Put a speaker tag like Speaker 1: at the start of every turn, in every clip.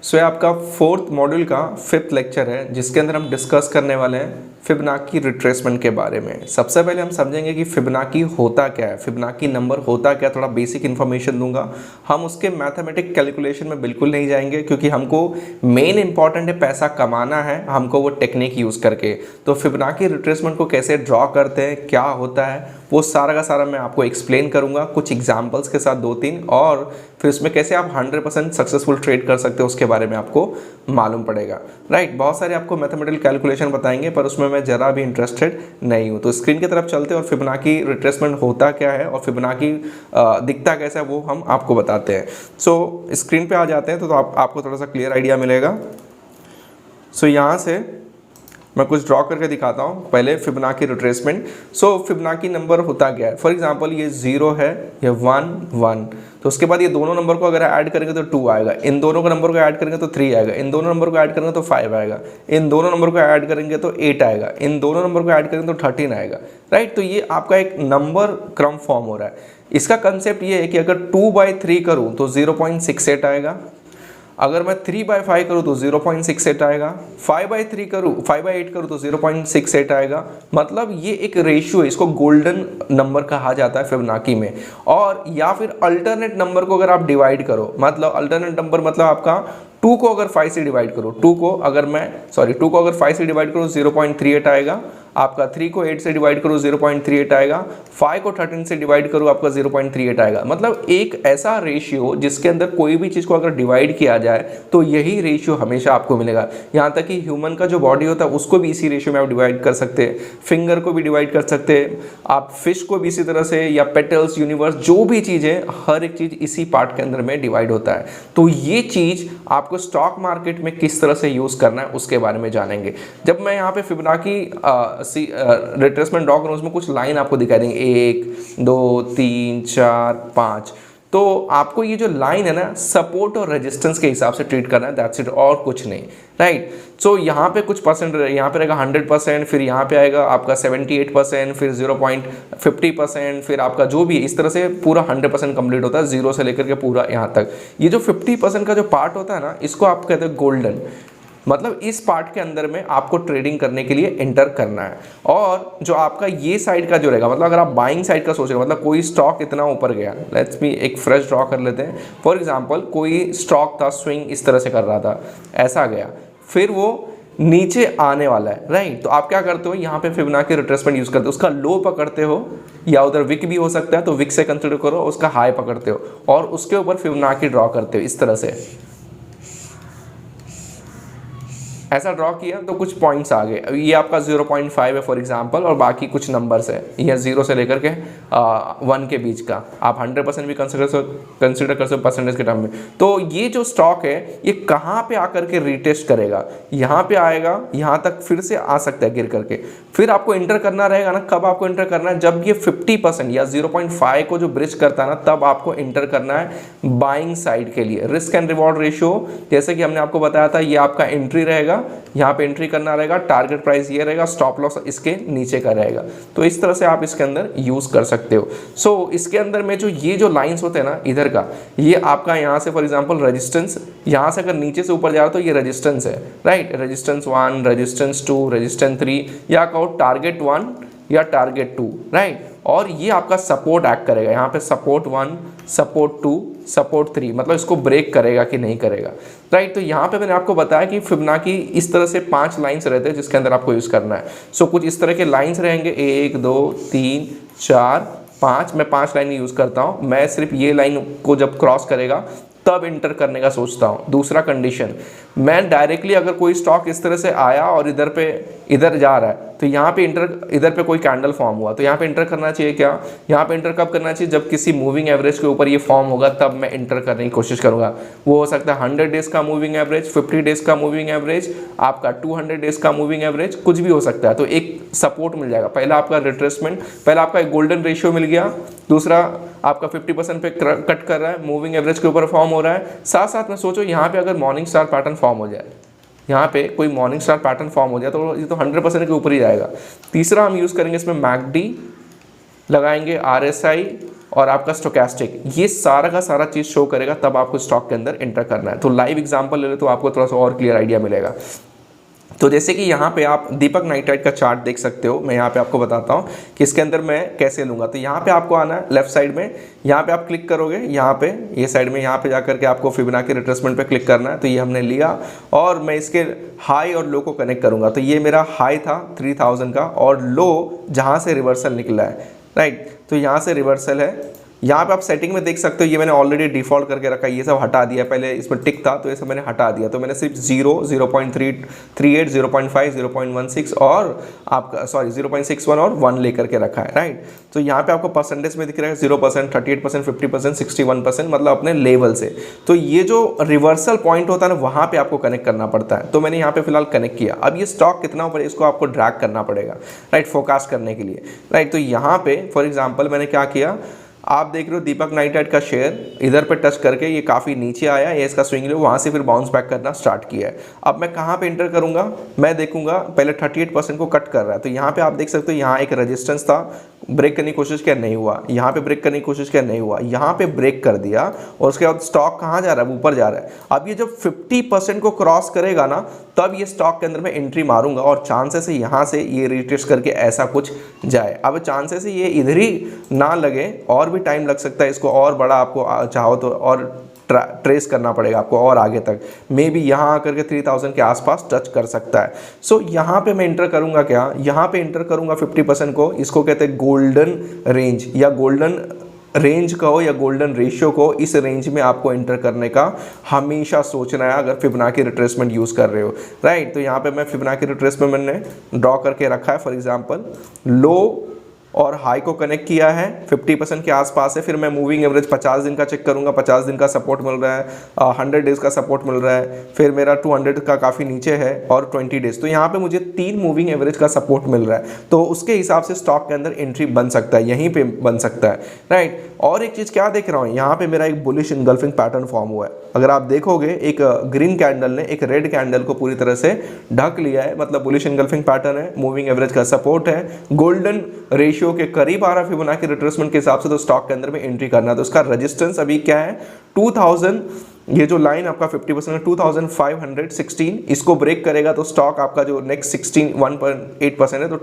Speaker 1: सो ये आपका fourth module का 5th लेक्चर है जिसके अंदर हम डिस्कस करने वाले हैं फिबोनाची रिट्रेसमेंट के बारे में। सबसे पहले हम समझेंगे कि फिबोनाची होता क्या है, फिबोनाची नंबर होता क्या, थोड़ा बेसिक इन्फॉर्मेशन दूंगा। हम उसके मैथमेटिक कैलकुलेशन में बिल्कुल नहीं जाएंगे क्योंकि हमको मेन इंपॉर्टेंट है पैसा कमाना है, हमको वो टेक्निक यूज़ करके। तो फिबोनाची रिट्रेसमेंट को कैसे ड्रॉ करते हैं, क्या होता है, वो सारा का सारा मैं आपको एक्सप्लेन करूंगा कुछ एग्जाम्पल्स के साथ 2-3, और फिर उसमें कैसे आप 100% सक्सेसफुल ट्रेड कर सकते हो उसके बारे में आपको मालूम पड़ेगा। राइट, बहुत सारे आपको मैथमेटिकल कैलकुलेशन बताएंगे पर उसमें मैं ज़रा भी इंटरेस्टेड नहीं हूँ। तो स्क्रीन की तरफ चलते हैं और फिबोनाची रिट्रेसमेंट होता क्या है और फिबोनाची दिखता कैसा है वो हम आपको बताते हैं। सो स्क्रीन पे आ जाते हैं तो आपको थोड़ा सा क्लियर आइडिया मिलेगा। सो यहाँ से मैं कुछ ड्रॉ करके दिखाता हूँ। पहले फिबोनाची रिट्रेसमेंट। सो फिबोनाची नंबर होता क्या है, फॉर एग्जांपल ये 0 है, ये 1 1, तो उसके बाद ये दोनों नंबर को अगर ऐड करेंगे तो 2 आएगा, इन दोनों को नंबर को ऐड करेंगे तो 3 आएगा, इन दोनों नंबर को ऐड करेंगे तो 5 आएगा, इन दोनों नंबर को ऐड करेंगे तो 8 आएगा, इन दोनों नंबर को ऐड करेंगे तो 13 आएगा। राइट, तो ये आपका एक नंबर क्रम फॉर्म हो रहा है। इसका कंसेप्ट ये है कि अगर 2/3 करूँ तो 0.68 आएगा, अगर मैं 3/5 करूँ तो 0.68 आएगा, 5/8 करूँ तो 0.68 आएगा। मतलब ये एक रेशियो है, इसको गोल्डन नंबर कहा जाता है फिबोनाची में। और या फिर अल्टरनेट नंबर को अगर आप डिवाइड करो, मतलब अल्टरनेट नंबर मतलब आपका 2 को अगर 5 से डिवाइड करो, 2 को अगर 5 से डिवाइड करो 0.38 आएगा, आपका 3 को 8 से डिवाइड करो 0.38 आएगा, 5 को 13 से डिवाइड करो आपका 0.38 आएगा। मतलब एक ऐसा रेशियो जिसके अंदर कोई भी चीज़ को अगर डिवाइड किया जाए तो यही रेशियो हमेशा आपको मिलेगा। यहाँ तक कि ह्यूमन का जो बॉडी होता है उसको भी इसी रेशियो में आप डिवाइड कर सकते हैं, फिंगर को भी डिवाइड कर सकते हैं आप, फिश को भी इसी तरह से, या पेटल्स, यूनिवर्स, जो भी चीज़ है हर एक चीज़ इसी पार्ट के अंदर में डिवाइड होता है। तो ये चीज़ आपको स्टॉक मार्केट में किस तरह से यूज़ करना है उसके बारे में जानेंगे। जब मैं यहाँ पे फिबोनाची रिट्रेसमेंट ड्रॉ करूँ उसमें कुछ लाइन आपको दिखाई देंगे, 1 2 3 4 5। तो आपको ये जो लाइन है ना सपोर्ट और रेजिस्टेंस के हिसाब से ट्रीट करना है, दैट्स इट, और कुछ नहीं। राइट, सो यहाँ पे कुछ परसेंट, यहाँ पे रहेगा 100%, फिर यहाँ पे आएगा आपका 78%, फिर 0.50%, फिर आपका जो भी इस तरह से पूरा 100% कंप्लीट होता है, 0 से लेकर के पूरा यहाँ तक। ये जो 50% का जो पार्ट होता है ना, इसको आप कहते हैं गोल्डन। मतलब इस पार्ट के अंदर में आपको ट्रेडिंग करने के लिए एंटर करना है। और जो आपका ये साइड का जो रहेगा, मतलब अगर आप बाइंग साइड का सोच रहे हो, मतलब कोई स्टॉक इतना ऊपर गया, लेट्स मी एक फ्रेश ड्रॉ कर लेते हैं। फॉर एग्जांपल कोई स्टॉक था, स्विंग इस तरह से कर रहा था, ऐसा गया, फिर वो नीचे आने वाला है। राइट, तो आप क्या करते हो, यहाँ पे फिबोनाची रिट्रेसमेंट यूज करते हो, उसका लो पकड़ते हो, या उधर विक भी हो सकता है तो विक से कंसिडर करो, उसका हाई पकड़ते हो और उसके ऊपर फिबोनाची ड्रॉ करते हो इस तरह से। ऐसा ड्रॉ किया तो कुछ पॉइंट्स आ गए, ये आपका 0.5 है फॉर एग्जांपल, और बाकी कुछ नंबर्स है, ये 0 से लेकर के 1 के बीच का, आप 100% भी कंसिडर कर सकते परसेंटेज के टर्म में। तो ये जो स्टॉक है ये कहाँ पे आकर के रीटेस्ट करेगा, यहाँ पे आएगा, यहाँ तक फिर से आ सकता है गिर करके, फिर आपको एंटर करना रहेगा ना। कब आपको एंटर करना है, जब ये 50% या 0.5 को जो ब्रिज करता है ना, तब आपको एंटर करना है बाइंग साइड के लिए। रिस्क एंड रिवॉर्ड रेशियो जैसे कि हमने आपको बताया था, ये आपका एंट्री रहेगा, यहाँ पे एंट्री करना रहेगा, टारगेट प्राइस ये रहेगा, स्टॉप लॉस इसके नीचे का रहेगा। तो इस तरह से आप इसके अंदर यूज कर सकते हो। सो इसके अंदर में जो ये जो लाइंस होते हैं ना इधर का, ये आपका यहाँ से फॉर एग्जांपल रेजिस्टेंस, यहाँ से अगर नीचे से ऊपर जा रहा तो ये रेजिस्टेंस है। राइट, रेजिस्टेंस 1, रेजिस्टेंस 2, रेजिस्टेंस 3, या कहो टारगेट 1 या टारगेट 2। राइट, और ये आपका सपोर्ट एक्ट करेगा, यहाँ पे सपोर्ट 1, सपोर्ट 2, सपोर्ट 3, मतलब इसको ब्रेक करेगा कि नहीं करेगा। राइट, तो यहाँ पे मैंने आपको बताया कि फिबोनाची इस तरह से 5 लाइंस रहते हैं जिसके अंदर आपको यूज़ करना है। सो कुछ इस तरह के लाइंस रहेंगे, 1 2 3 4 5, मैं 5 लाइन यूज़ करता हूँ। मैं सिर्फ ये लाइन को जब क्रॉस करेगा तब इंटर करने का सोचता हूँ। दूसरा कंडीशन, मैं डायरेक्टली अगर कोई स्टॉक इस तरह से आया और इधर जा रहा है तो यहाँ पे इधर पे कोई कैंडल फॉर्म हुआ तो यहाँ पे इंटर करना चाहिए क्या, यहाँ पे इंटर कब करना चाहिए, जब किसी मूविंग एवरेज के ऊपर ये फॉर्म होगा तब मैं इंटर करने की कोशिश करूँगा। वो हो सकता है 100 डेज का मूविंग एवरेज, 50 डेज का मूविंग एवरेज, आपका 200 डेज का मूविंग एवरेज, कुछ भी हो सकता है। तो एक सपोर्ट मिल जाएगा, पहला आपका रिट्रेसमेंट, पहला आपका एक गोल्डन रेशियो मिल गया, दूसरा आपका 50% पे कट कर रहा है, मूविंग एवरेज के ऊपर फॉर्म हो रहा है। साथ साथ में सोचो यहाँ पे अगर मॉर्निंग स्टार पैटर्न फॉर्म हो जाए, यहाँ पे कोई मॉर्निंग स्टार पैटर्न फॉर्म हो जाए तो ये तो 100% के ऊपर ही जाएगा। तीसरा हम यूज़ करेंगे इसमें मैकडी लगाएंगे, RSI और आपका स्टोकेस्टिक, ये सारा का सारा चीज़ शो करेगा, तब आपको स्टॉक के अंदर एंटर करना है। तो लाइव एग्जांपल ले लो तो आपको थोड़ा सा और क्लियर आइडिया मिलेगा। तो जैसे कि यहाँ पे आप दीपक नाइट्राइट का चार्ट देख सकते हो, मैं यहाँ पे आपको बताता हूँ कि इसके अंदर मैं कैसे लूँगा। तो यहाँ पे आपको आना है लेफ्ट साइड में, यहाँ पे आप क्लिक करोगे, यहाँ पे ये साइड में, यहाँ पे जाकर के आपको फिबोनाची रिट्रेसमेंट पे क्लिक करना है। तो ये हमने लिया और मैं इसके हाई और लो को कनेक्ट करूँगा। तो ये मेरा हाई था 3000 का और लो जहाँ से रिवर्सल निकला है, राइट। तो यहाँ से रिवर्सल है, यहाँ पे आप सेटिंग में देख सकते हो, ये मैंने ऑलरेडी डिफ़ॉल्ट करके रखा है, ये सब हटा दिया। पहले इसमें टिक था तो ये सब मैंने हटा दिया। तो मैंने सिर्फ 0, 0.338, 0.5, 0.16 और आपका 0.61 और 1 लेकर के रखा है, राइट। तो यहाँ पे आपको परसेंटेज में दिख रहा है 0%, 38%, 50%, 61%, मतलब अपने लेवल से। तो ये जो रिवर्सल पॉइंट होता है ना, वहाँ पे आपको कनेक्ट करना पड़ता है। तो मैंने यहाँ पे फिलहाल कनेक्ट किया। अब ये स्टॉक कितना ऊपर है इसको आपको ड्रैग करना पड़ेगा, राइट, फोरकास्ट करने के लिए, राइट। तो यहाँ पे फॉर एग्जाम्पल मैंने क्या किया, आप देख रहे हो दीपक नाइट्राइट का शेयर इधर पे टच करके ये काफ़ी नीचे आया, ये इसका स्विंग लो, वहाँ से फिर बाउंस बैक करना स्टार्ट किया है। अब मैं कहाँ पे एंटर करूँगा, मैं देखूंगा पहले 38% को कट कर रहा है। तो यहाँ पे आप देख सकते हो, यहाँ एक रेजिस्टेंस था, ब्रेक करने की कोशिश किया, नहीं हुआ। यहाँ पे ब्रेक करने की कोशिश किया, नहीं हुआ। यहाँ पे ब्रेक कर दिया और उसके बाद स्टॉक कहाँ जा रहा है, ऊपर जा रहा है। अब ये जब 50% को क्रॉस करेगा ना, तब ये स्टॉक के अंदर मैं एंट्री मारूंगा और चांसेस है यहाँ से ये रिट्रेस करके ऐसा कुछ जाए। अब चांसेस है ये इधर ही ना लगे, और भी टाइम लग सकता है इसको, और बड़ा आपको चाहो तो और ट्रेस करना पड़ेगा आपको और आगे तक, मे बी यहाँ आकर के 3000 के आसपास टच कर सकता है। सो यहाँ पे मैं इंटर करूँगा क्या, यहाँ पे इंटर करूँगा 50% को, इसको कहते हैं गोल्डन रेंज या गोल्डन रेंज कहो या गोल्डन रेशियो को। इस रेंज में आपको एंटर करने का हमेशा सोचना है अगर फिबोनाची रिट्रेसमेंट यूज़ कर रहे हो, राइट। तो यहाँ पे मैं फिबोनाची रिट्रेसमेंट मैंने ड्रॉ करके रखा है। फॉर एग्जांपल लो और हाई को कनेक्ट किया है, 50% के आसपास है। फिर मैं मूविंग एवरेज 50 दिन का चेक करूंगा, 50 दिन का सपोर्ट मिल रहा है, 100 डेज़ का सपोर्ट मिल रहा है, फिर मेरा 200 का काफ़ी नीचे है और 20 डेज़। तो यहाँ पे मुझे 3 मूविंग एवरेज का सपोर्ट मिल रहा है। तो उसके हिसाब से स्टॉक के अंदर एंट्री बन सकता है, यहीं पर बन सकता है, राइट। और एक चीज़ क्या देख रहा हूँ, यहाँ पर मेरा एक बुलिश इनगल्फिंग पैटर्न फॉर्म हुआ है। अगर आप देखोगे, एक ग्रीन कैंडल ने एक रेड कैंडल को पूरी तरह से ढक लिया है, मतलब बुलिश इनगल्फिंग पैटर्न है, मूविंग एवरेज का सपोर्ट है, गोल्डन रेशियो के करीब आ रहा है फिबोनाची रिट्रेसमेंट के हिसाब से। तो स्टॉक के अंदर में एंट्री करना है। तो उसका रेजिस्टेंस अभी क्या है, 2000, ये जो लाइन आपका 50% है 2516, इसको ब्रेक करेगा तो स्टॉक आपका जो नेक्स्ट 1.8% है, तो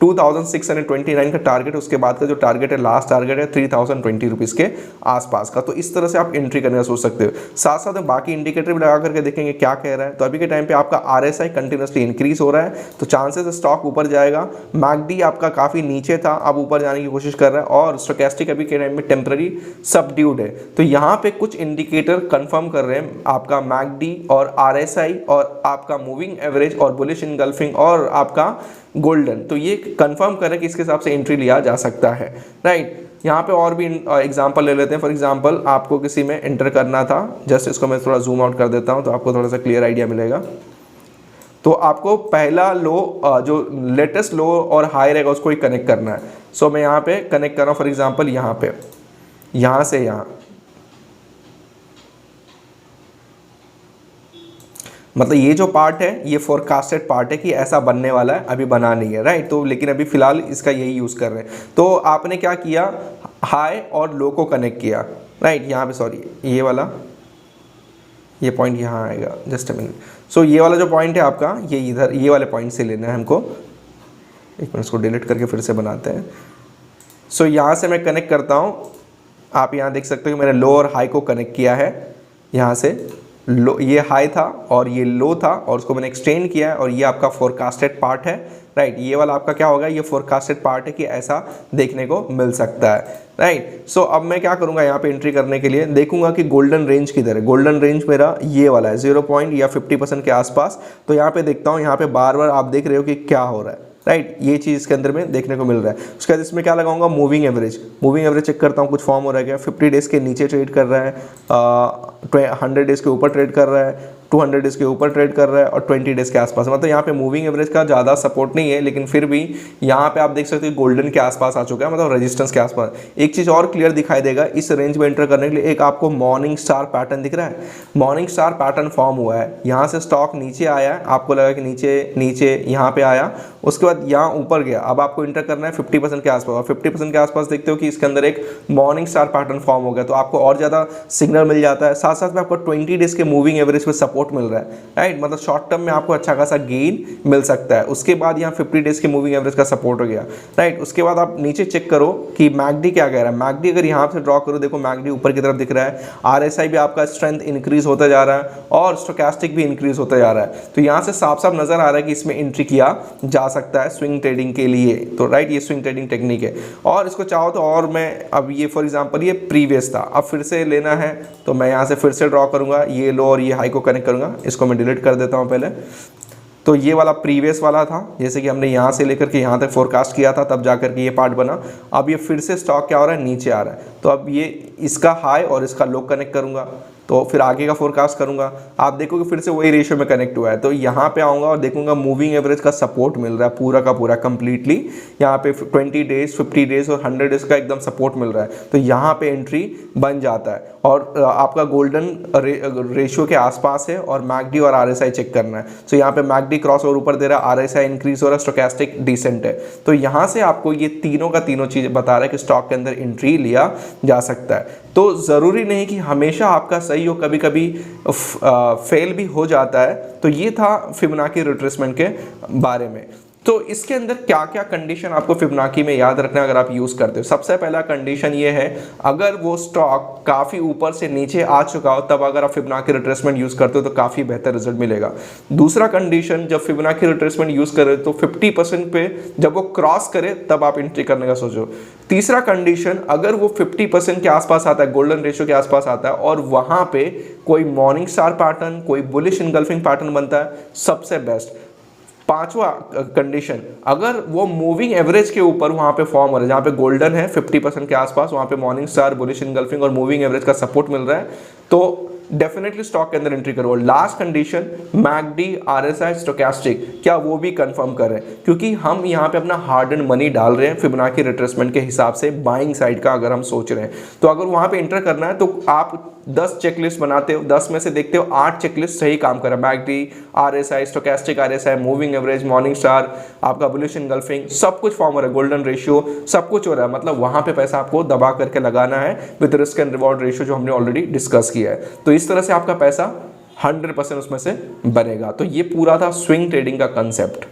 Speaker 1: 2629 का टारगेट, उसके बाद का जो टारगेट है, लास्ट टारगेट है 3020 रुपीज़ के आसपास का। तो इस तरह से आप एंट्री करने का सोच सकते हो। साथ साथ में बाकी इंडिकेटर भी लगा करके देखेंगे क्या कह रहा है। तो अभी के टाइम पे आपका RSI कंटिन्यूसली इंक्रीज हो रहा है, तो चांसेस स्टॉक ऊपर जाएगा। मैकडी आपका काफ़ी नीचे था, अब ऊपर जाने की कोशिश कर रहा है, और स्टोकेस्टिक अभी के टाइम में टेम्पररी सबड्यूड है। तो यहाँ पे कुछ इंडिकेटर कंफर्म कर रहे हैं, आपका मैकडी और RSI और आपका मूविंग एवरेज और बुलिश इनगल्फिंग और आपका गोल्डन, तो ये कंफर्म करें कि इसके हिसाब से एंट्री लिया जा सकता है, राइट। यहाँ पे और भी एग्जांपल ले लेते हैं। फॉर एग्जांपल आपको किसी में एंटर करना था, जस्ट इसको मैं थोड़ा जूम आउट कर देता हूँ तो आपको थोड़ा सा क्लियर आइडिया मिलेगा। तो आपको पहला लो, जो लेटेस्ट लो और हाई रहेगा उसको ही कनेक्ट करना है। सो मैं यहाँ पे कनेक्ट कर रहा हूँ, फॉर एग्जाम्पल यहाँ पे, यहाँ से यहाँ, मतलब ये जो पार्ट है ये फोरकास्टेड पार्ट है कि ऐसा बनने वाला है, अभी बना नहीं है, राइट। तो लेकिन अभी फिलहाल इसका यही यूज़ कर रहे हैं। तो आपने क्या किया, हाई और लो को कनेक्ट किया, राइट। यहाँ पे सॉरी, ये वाला, ये पॉइंट यहाँ आएगा, जस्ट अ मिनट। सो ये वाला जो पॉइंट है आपका, ये इधर, ये वाले पॉइंट से लेना है हमको। एक मिनट, इसको डिलीट करके फिर से बनाते हैं। सो यहाँ से मैं कनेक्ट करता हूँ, आप यहाँ देख सकते हो कि मैंने लो और हाई को कनेक्ट किया है। यहाँ से लो, ये हाई था और ये लो था, और उसको मैंने एक्सटेंड किया है, और ये आपका फोरकास्टेड पार्ट है, राइट। ये वाला आपका क्या होगा, ये फोरकास्टेड पार्ट है कि ऐसा देखने को मिल सकता है, राइट। सो अब मैं क्या करूँगा, यहाँ पे एंट्री करने के लिए देखूंगा कि गोल्डन रेंज किधर है। गोल्डन रेंज मेरा ये वाला है, 0 पॉइंट या 50% के आसपास। तो यहाँ पे देखता हूँ, यहाँ पे बार बार आप देख रहे हो कि क्या हो रहा है, राइट। ये चीज़ इसके अंदर में देखने को मिल रहा है। उसके बाद इसमें क्या लगाऊंगा, moving average. Moving average check करता हूँ कुछ फॉर्म हो रहा है क्या। 50 डेज़ के नीचे ट्रेड कर रहा है, 100 डेज़ के ऊपर ट्रेड कर रहा है, 200 डेज के ऊपर ट्रेड कर रहा है और 20 डेज के आसपास, मतलब यहाँ पे मूविंग एवरेज का ज़्यादा सपोर्ट नहीं है, लेकिन फिर भी यहाँ पे आप देख सकते हो गोल्डन के आसपास आ चुका है, मतलब रेजिस्टेंस के आसपास। एक चीज़ और क्लियर दिखाई देगा इस रेंज में एंटर करने के लिए, एक आपको मॉर्निंग स्टार पैटर्न दिख रहा है, मॉर्निंग स्टार पैटर्न फॉर्म हुआ है, यहाँ से स्टॉक नीचे आया है, आपको लगा कि नीचे यहाँ पे आया, उसके बाद यहाँ ऊपर गया, अब आपको इंटर करना है 50% के आसपास, और 50% के आसपास देखते हो कि इसके अंदर एक मॉर्निंग स्टार पैटर्न फॉर्म हो गया, तो आपको और ज़्यादा सिग्नल मिल जाता है। साथ साथ में आपको 20 डेज के मूविंग एवरेज पे सपोर्ट मिल रहा है, राइट, मतलब शॉर्ट टर्म में आपको अच्छा खासा गेन मिल सकता है। उसके बाद यहाँ 50 डेज के मूविंग एवरेज का सपोर्ट हो गया, राइट। उसके बाद आप नीचे चेक करो कि मैकडी क्या कह रहा है। मैकडी अगर यहाँ से ड्रॉ करो, देखो मैकडी ऊपर की तरफ दिख रहा है, आरएसआई भी आपका स्ट्रेंथ इंक्रीज होता जा रहा है और स्टोकेस्टिक भी इंक्रीज होता जा रहा है, तो यहाँ से साफ साफ नजर आ रहा है कि इसमें एंट्री किया जा सकता है स्विंग ट्रेडिंग के लिए, तो राइट, ये स्विंग ट्रेडिंग टेक्निक है। और इसको चाहो तो और मैं अब ये फॉर एग्जांपल ये प्रीवियस था, अब फिर से लेना है तो मैं यहाँ से फिर से ड्रॉ करूँगा, ये लो और ये हाई को कनेक्ट करूँगा, इसको मैं डिलीट कर देता हूँ पहले। तो ये वाला प्रीवियस वाला था, जैसे कि हमने यहाँ से लेकर के यहाँ तक फोरकास्ट किया था, तब जाकर के ये पार्ट बना। अब ये फिर से स्टॉक क्या हो रहा है, नीचे आ रहा है, तो अब ये इसका हाई और इसका लो कनेक्ट करूँगा, तो फिर आगे का फोरकास्ट करूंगा, आप देखोगे फिर से वही रेशियो में कनेक्ट हुआ है, तो यहाँ पे आऊँगा और देखूंगा मूविंग एवरेज का सपोर्ट मिल रहा है पूरा का पूरा कंप्लीटली, यहाँ पे 20 डेज 50 डेज और 100 डेज का एकदम सपोर्ट मिल रहा है, तो यहाँ पे एंट्री बन जाता है। और आपका गोल्डन रेशियो के आसपास है और मैकडी और आरएसआई चेक करना है, तो यहाँ पे मैकडी क्रॉस ओवर ऊपर दे रहा है, आरएसआई इंक्रीज हो रहा है, स्टोकेस्टिक डिसेंट है, तो यहाँ से आपको ये तीनों का तीनों चीज़ बता रहा है कि स्टॉक के अंदर एंट्री लिया जा सकता है। तो ज़रूरी नहीं कि हमेशा आपका सही हो, कभी कभी फेल भी हो जाता है। तो ये था फिबोनाची रिट्रेसमेंट के बारे में। तो इसके अंदर क्या क्या कंडीशन आपको फिबोनाची में याद रखना है अगर आप यूज़ करते हो। सबसे पहला कंडीशन ये है, अगर वो स्टॉक काफ़ी ऊपर से नीचे आ चुका हो तब अगर आप फिबोनाची रिट्रेसमेंट यूज़ करते हो तो काफ़ी बेहतर रिजल्ट मिलेगा। दूसरा कंडीशन, जब फिबोनाची रिट्रेसमेंट यूज़ करें तो 50% पे जब वो क्रॉस करे तब आप एंट्री करने का सोचो। तीसरा कंडीशन, अगर वो 50% के आसपास आता है, गोल्डन रेशियो के आसपास आता है और वहाँ पे कोई मॉर्निंग स्टार पैटर्न, कोई बुलिश इनगल्फिंग पैटर्न बनता है, सबसे बेस्ट। पांचवा कंडीशन, अगर वो मूविंग एवरेज के ऊपर वहां पे फॉर्म हो रहा है, जहां पे गोल्डन है 50% के आसपास, वहां पे मॉर्निंग स्टार, बुलिश इनगल्फिंग और मूविंग एवरेज का सपोर्ट मिल रहा है, तो डेफिनेटली स्टॉक के अंदर एंट्री करो। Last condition, McD, RSI, stochastic, क्या वो भी कंफर्म करें, क्योंकि हम यहाँ पे अपना हार्ड एंड मनी डाल रहे हैं फिबोनाची रिट्रेसमेंट के हिसाब से, बाइंग साइड का अगर हम सोच रहे हैं, तो अगर वहां पे एंटर करना है तो आप 10 चेकलिस्ट बनाते हो, 10 में से देखते हो 8 चेकलिस्ट सही काम कर रहा है, McD, RSI, stochastic RSI, moving average, morning star, आपका बुलिश इनगल्फिंग, सब कुछ फॉर्म हो रहा है, गोल्डन रेशियो सब कुछ हो रहा है, मतलब वहां पे पैसा आपको दबा करके लगाना है with risk and reward ratio जो हमने ऑलरेडी डिस्कस किया है। तो इस तरह से आपका पैसा 100% उसमें से बनेगा। तो ये पूरा था स्विंग ट्रेडिंग का कंसेप्ट।